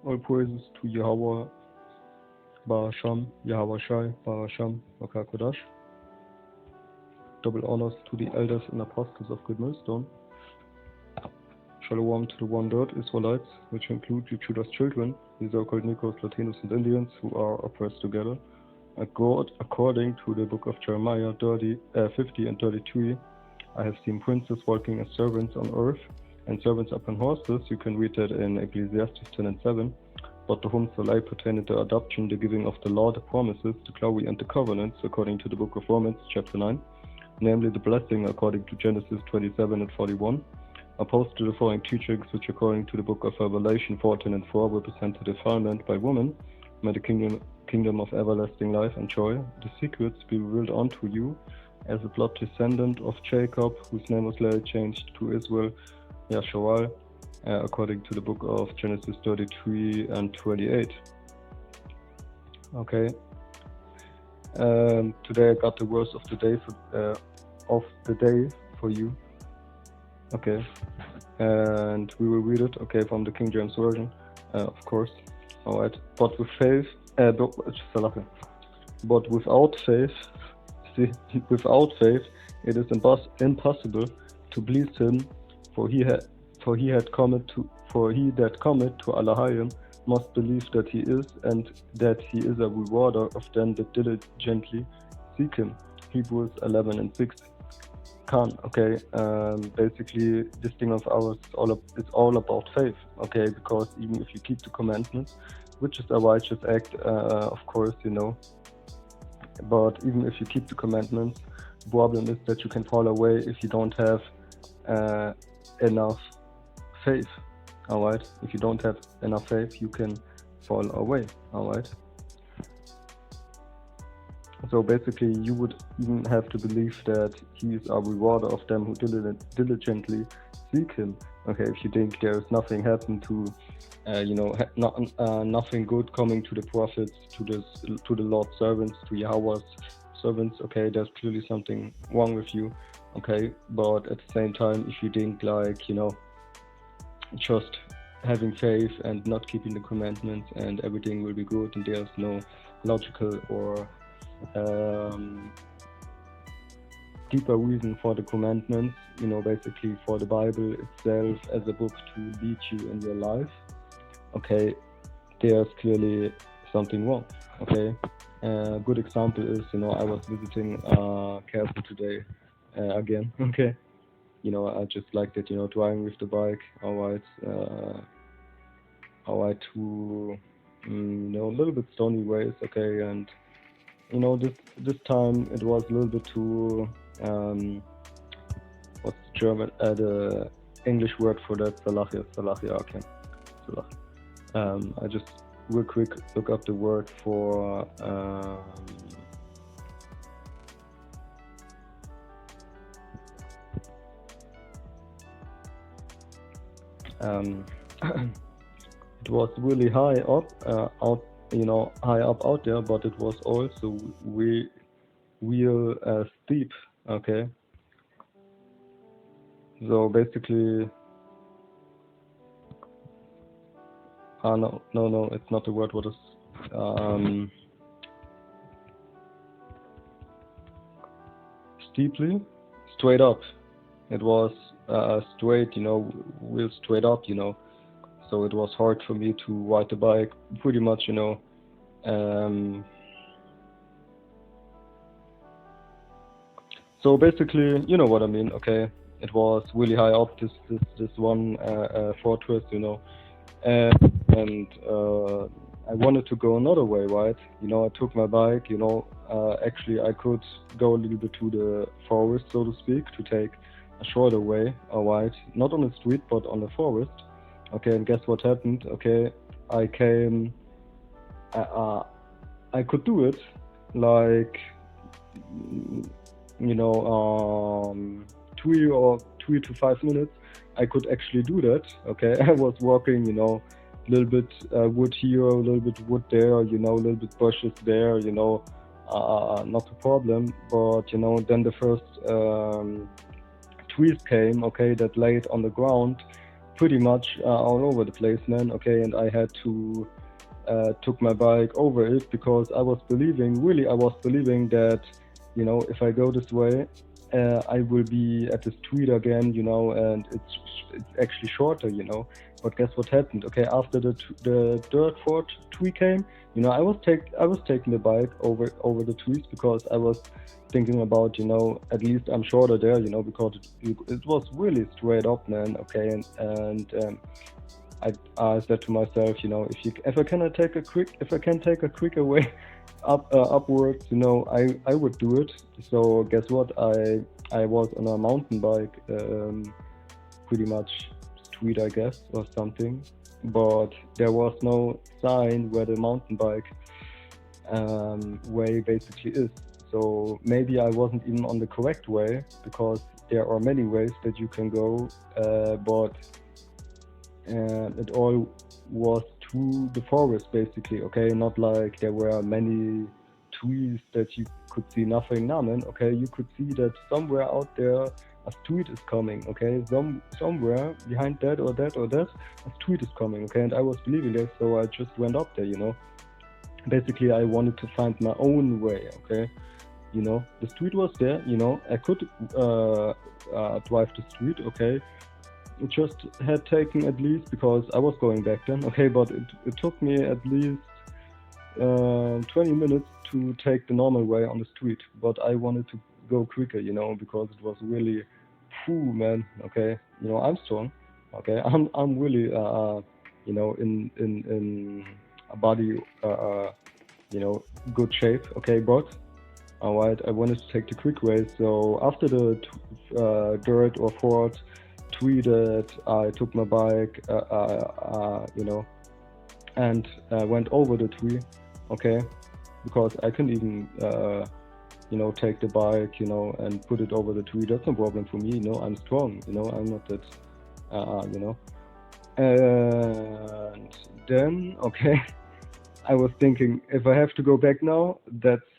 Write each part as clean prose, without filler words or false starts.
All praises to Yahweh, Barasham, Yahweh Shai, Barasham, Makakodash. Double honors to the elders and apostles of Great Millstone. Shalom to the one third Israelites, which include Judah's children, the so-called Negroes, Latinos and Indians, who are oppressed together. According to the book of Jeremiah 50 and 33, I have seen princes walking as servants on earth, and servants upon horses. You can read that in Ecclesiastes 10 and 7. But to whom shall I pertain the adoption, the giving of the law, the promises, the glory and the covenants, according to the book of Romans chapter 9, namely the blessing according to Genesis 27 and 41, opposed to the following teachings, which according to the book of Revelation 14 and 4 represent the defilement by woman, may the kingdom of everlasting life and joy, the secrets be revealed unto you, as a blood descendant of Jacob, whose name was later changed to Israel, Yahshua, according to the book of Genesis 33 and 28. Okay. Today I got the verse of the day for you. Okay. And we will read it, okay, from the King James Version, of course. Alright. But with faith, but without faith, it is impossible to please him, for he that cometh to Allahim must believe that he is, and that he is a rewarder of them that diligently seek him. Hebrews 11 and 6. Okay, basically this thing of ours is all about faith, okay, because even if you keep the commandments, which is a righteous act, of course, you know, but even if you keep the commandments, the problem is that you can fall away if you don't have enough faith. Alright, if you don't have enough faith, you can fall away. Alright, so basically you would even have to believe that he is a rewarder of them who diligently seek him. Okay, if you think there is nothing happened to nothing good coming to the prophets, to the Lord's servants, to Yahweh's servants, okay, there's clearly something wrong with you. Okay, but at the same time, if you think like, you know, just having faith and not keeping the commandments and everything will be good, and there's no logical or deeper reason for the commandments, you know, basically for the Bible itself as a book to lead you in your life, okay, there's clearly something wrong. Okay, a good example is, you know, I was visiting Castle today again. Okay, you know, I just liked it, you know, driving with the bike, alright, to you know, a little bit stony ways, okay, and you know, this time it was a little bit too what's the German, the English word for that, Salachia, okay, Salach. I just real quick look up the word for it was really high up high up out there, but it was also real steep. Okay, so basically no, it's not the word. What is steeply? Straight up. It was straight, you know, real straight up, you know. So it was hard for me to ride the bike, pretty much, you know. So basically, you know what I mean, okay? It was really high up, this one fortress, you know. And I wanted to go another way, right? You know, I took my bike, you know. Actually, I could go a little bit to the forest, so to speak, to take a shorter way, alright? Not on the street, but on the forest. Okay, and guess what happened? Okay, I could do it, like, you know, 3 to 5 minutes. I could actually do that. Okay, I was walking, you know, a little bit wood here, a little bit wood there, you know, a little bit bushes there, you know, not a problem. But you know, then the first trees came, okay, that laid on the ground pretty much all over the place, man. Okay, and I had to took my bike over it because I was believing that, you know, if I go this way, I will be at the street again, you know, and it's actually shorter, you know. But guess what happened? Okay, after the third, fourth tree came, you know, I was taking the bike over the trees because I was thinking about, you know, at least I'm shorter there, you know, because it was really straight up, man. Okay, and I said to myself, you know, if I can take a quicker way upwards, you know, I would do it. So guess what? I was on a mountain bike, pretty much street, I guess, or something. But there was no sign where the mountain bike way basically is. So maybe I wasn't even on the correct way, because there are many ways that you can go, but it all was through the forest basically. Okay, not like there were many trees that you could see nothing. Nah, man. Okay, you could see that somewhere out there a street is coming. Okay, somewhere behind that or that a street is coming. Okay, and I was believing that, so I just went up there, you know. Basically, I wanted to find my own way. Okay, you know, the street was there, you know, I could drive the street. Okay, it just had taken at least, because I was going back then, okay, but it took me at least 20 minutes to take the normal way on the street. But I wanted to go quicker, you know, because it was really, man. Okay, you know, I'm strong. Okay, I'm really you know, in a body you know, good shape. Okay, but all right, I wanted to take the quick way. So after the third or fourth tree that I took my bike, you know, and went over the tree. Okay, because I couldn't even you know, take the bike, you know, and put it over the tree. That's no problem for me, you know. I'm strong, you know. I'm not that you know. And then, okay, I was thinking, if I have to go back now, that's,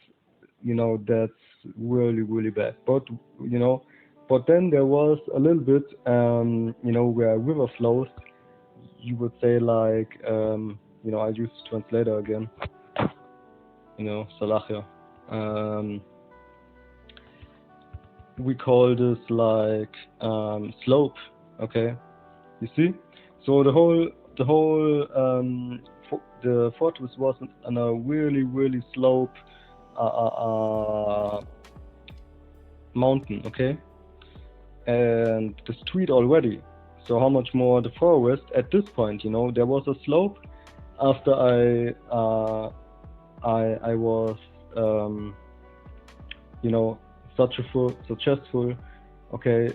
you know, that's really, really bad. But, you know, but then there was a little bit, you know, where a river flows, you would say, like, you know, I use translator again, you know, Salahia. We call this like slope, okay? You see? So the whole the fortress was on a really, really slope mountain, okay? And the street already. So how much more the forest at this point, you know? There was a slope after I was, you know, successful, okay,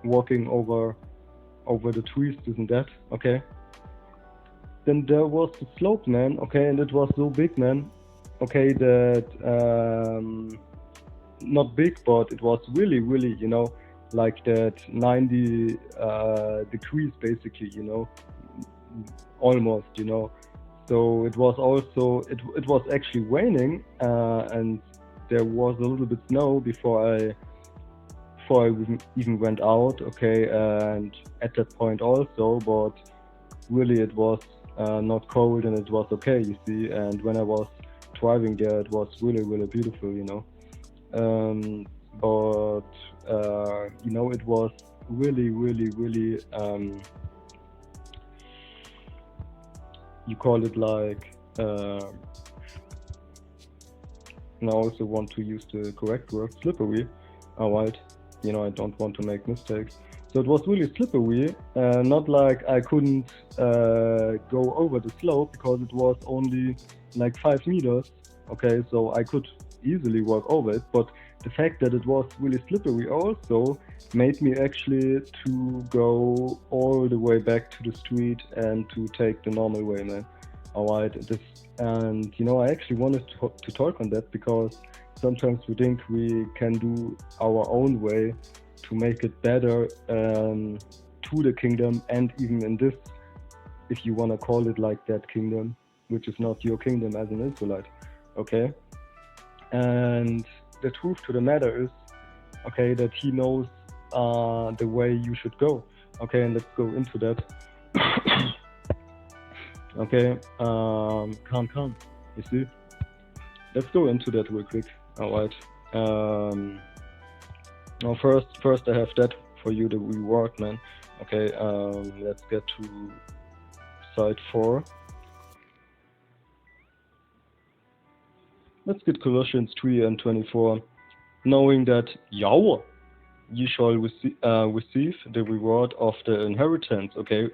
walking over the trees, this and that, okay. Then there was the slope, man, okay, and it was so big, man, okay, that not big, but it was really, really, you know, like that 90 degrees basically, you know, almost, you know. So it was also, it was actually raining, and there was a little bit snow before I even went out, okay, and at that point also, but really it was not cold, and it was okay, you see. And when I was driving there, it was really, really beautiful, you know. But you know, it was really, really, really you call it like and I also want to use the correct word, slippery. Alright, you know, I don't want to make mistakes. So it was really slippery, not like I couldn't go over the slope, because it was only like 5 meters, okay, so I could easily walk over it, but the fact that it was really slippery also made me actually to go all the way back to the street and to take the normal way, man. Alright, and you know, I actually wanted to talk on that, because sometimes we think we can do our own way to make it better to the kingdom, and even in this, if you want to call it like that, kingdom, which is not your kingdom as an Israelite, okay? And the truth to the matter is, okay, that he knows the way you should go. Okay, and let's go into that. Okay, come, you see? Let's go into that real quick. Alright. Now first I have that for you, the reward, man. Okay, let's get to side 4. Let's get Colossians 3 and 24. Knowing that Yahweh, you shall receive the reward of the inheritance. Okay, as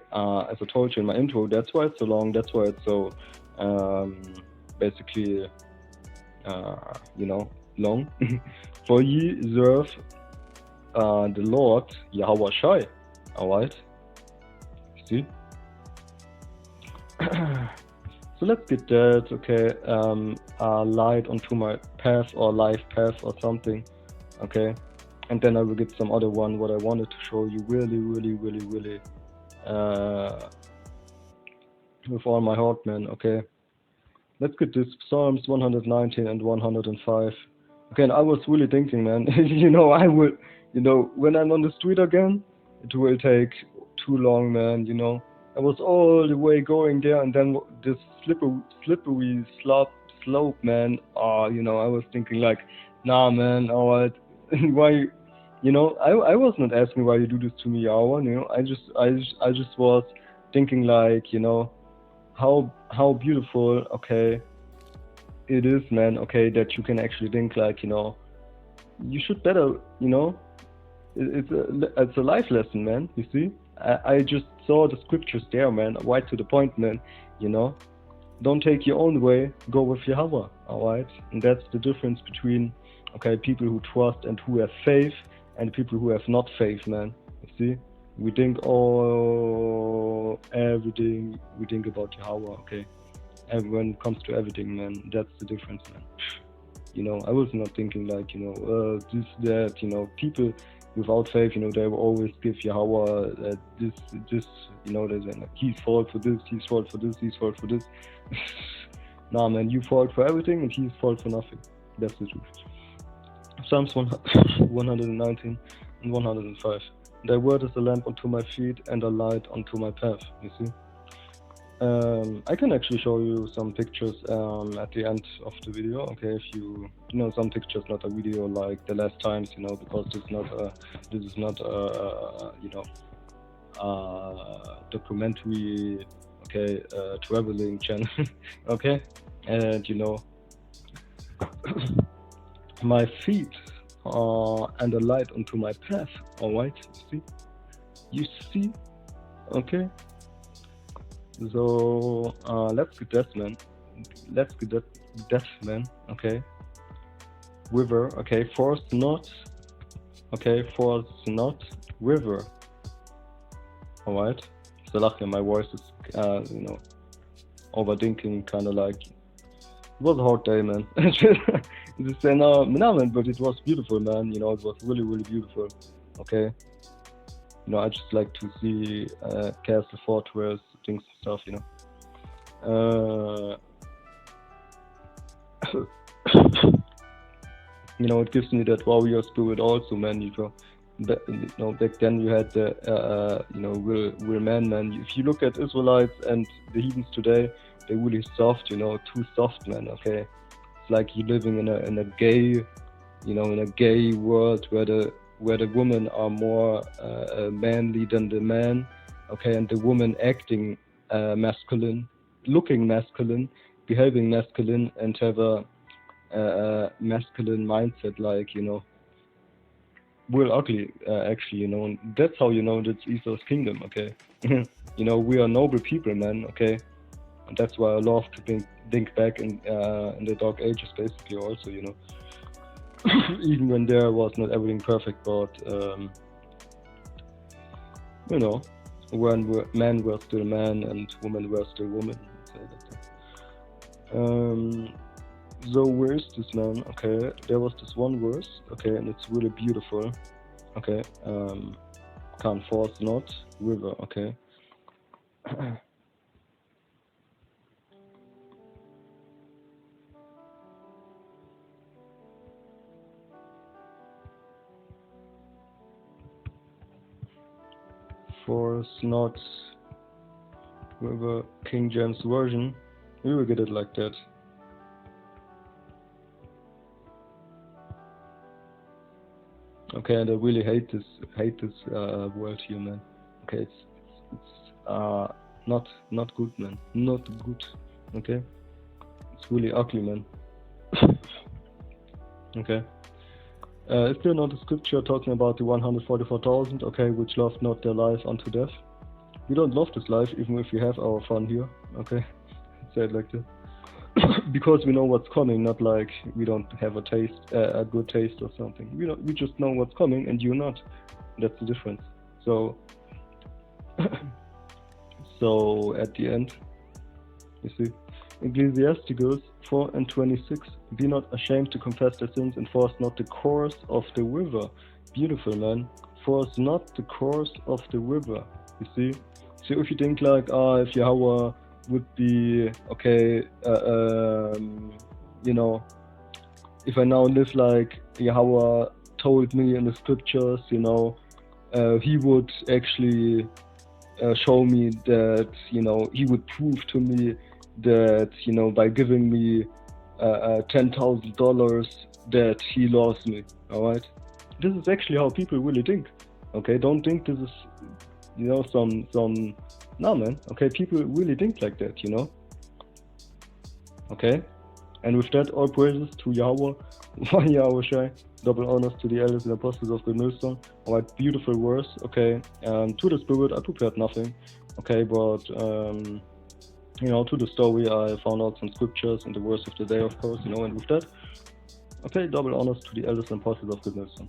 I told you in my intro, that's why it's so long. That's why it's so basically, long. For ye serve the Lord Yahweh Shai. All right. See. So let's get that. Okay. Light onto my path or life path or something. Okay. And then I will get some other one, what I wanted to show you really, with all my heart, man. Okay, let's get this Psalms 119 and 105. Okay, and I was really thinking, man, I will, when I'm on the street again, it will take too long, man, I was all the way going there, and then this slippery slope, man, I was thinking like, nah, man, alright, why, I was not asking why you do this to me, Awan, I just was thinking like, how beautiful, okay, it is, man, okay, that you can actually think like, you should better, it's a life lesson, man, you see? I just saw the scriptures there, man, right to the point, man, don't take your own way, go with Yahweh, alright? And that's the difference between, okay, people who trust and who have faith and people who have not faith, man. You see? We think everything, we think about Yahweh, okay? And when it comes to everything, man, that's the difference, man. I was not thinking like, this, that, people without faith, they will always give Yahweh this, they say like, he's fault for this, he's fault for this, he's fault for this. Nah, man, you fault for everything and he's fault for nothing. That's the truth. Psalms 119 and 105. Thy word is a lamp unto my feet and a light unto my path. You see? I can actually show you some pictures at the end of the video. Okay, if you some pictures, not a video like the last times, because this is not documentary, okay, traveling channel. Okay, and my feet and a light onto my path. All right, you see, okay. So let's get that, man. Let's get that, man. Okay. River. Okay. Force not. Okay. Force not. River. All right. So luckily my voice is, overthinking, kind of like. It was a hard day, man. Man, but it was beautiful, man. It was really, really beautiful. Okay. I just like to see castle, fortress, things and stuff, it gives me that warrior spirit also, man. Back then you had the, real man. If you look at Israelites and the heathens today, they're really soft, too soft, man. Okay, it's like you're living in a gay, in a gay world where the women are more manly than the man, okay, and the woman acting masculine, looking masculine, behaving masculine, and have a masculine mindset, like, real ugly, actually, and that's how that's Esau's kingdom, okay. We are noble people, man, okay, and that's why I love to think back in the dark ages, basically, also, even when there was not everything perfect, but when men were still men and women were still women. So where is this, man? Okay, there was this one verse, okay, and it's really beautiful. Okay, can't force not river. Okay. For us, not with a King James version. We will get it like that. Okay, and I really hate this word here, man. Okay, it's not good, man. Not good. Okay, it's really ugly, man. Okay. Is there not a scripture talking about the 144,000, okay, which loved not their life unto death? We don't love this life, even if we have our fun here, okay? Say it like that. Because we know what's coming, not like we don't have a good taste or something. We just know what's coming, and you're not. That's the difference. So, so at the end, you see, Ecclesiasticus 4:26, be not ashamed to confess their sins, and force not the course of the river. Beautiful, man. Force not the course of the river. You see? So if you think like, if Yahweh would be, okay, you know, if I now live like Yahweh told me in the scriptures, you know, he would actually show me that, you know, he would prove to me that, you know, by giving me $10,000 that he loves me. All right, this is actually how people really think. Okay, don't think this is, you know, some no, man. Okay, people really think like that, you know. Okay, and with that, all praises to Yahweh, one Yahweh Shai, double honors to the elders and apostles of greatmillstone. All right, beautiful verse. Okay, to the spirit, I prepared nothing. Okay, but you know, to the story, I found out some scriptures and the verse of the day, of course, you know, and with that, okay, double honors to the elders and apostles of greatmillstone.